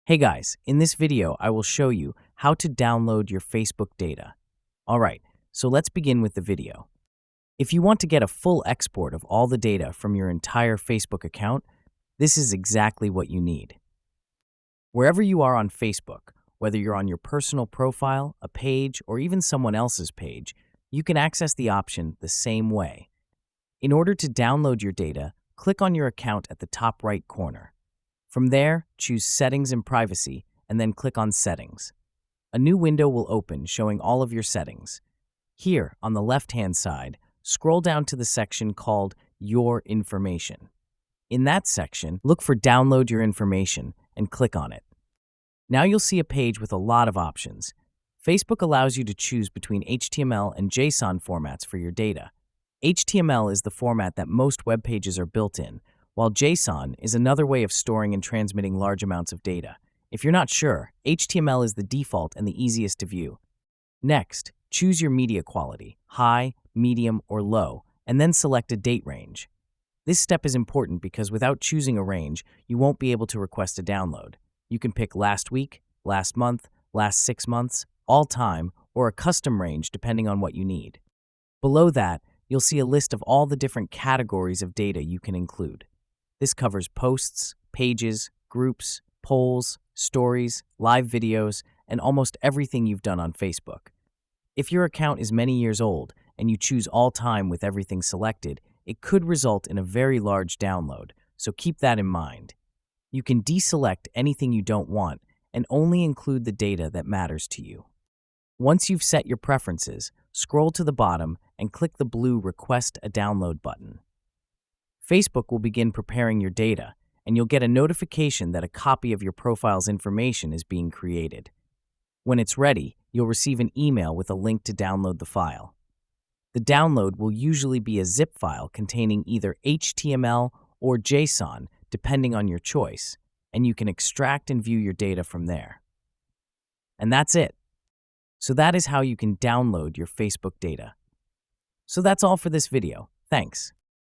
Hey guys, in this video, I will show you how to download your Facebook data. Alright, so let's begin with the video. If you want to get a full export of all the data from your entire Facebook account, this is exactly what you need. Wherever you are on Facebook, whether you're on your personal profile, a page, or even someone else's page, you can access the option the same way. In order to download your data, click on your account at the top right corner. From there, choose Settings and Privacy, and then click on Settings. A new window will open showing all of your settings. Here, on the left-hand side, scroll down to the section called Your Information. In that section, look for Download Your Information and click on it. Now you'll see a page with a lot of options. Facebook allows you to choose between HTML and JSON formats for your data. HTML is the format that most web pages are built in, while JSON is another way of storing and transmitting large amounts of data. If you're not sure, HTML is the default and the easiest to view. Next, choose your media quality, high, medium, or low, and then select a date range. This step is important because without choosing a range, you won't be able to request a download. You can pick last week, last month, last 6 months, all time, or a custom range depending on what you need. Below that, you'll see a list of all the different categories of data you can include. This covers posts, pages, groups, polls, stories, live videos, and almost everything you've done on Facebook. If your account is many years old and you choose all time with everything selected, it could result in a very large download, so keep that in mind. You can deselect anything you don't want and only include the data that matters to you. Once you've set your preferences, scroll to the bottom and click the blue Request a Download button. Facebook will begin preparing your data, and you'll get a notification that a copy of your profile's information is being created. When it's ready, you'll receive an email with a link to download the file. The download will usually be a zip file containing either HTML or JSON, depending on your choice, and you can extract and view your data from there. And that's it. So that is how you can download your Facebook data. So that's all for this video. Thanks.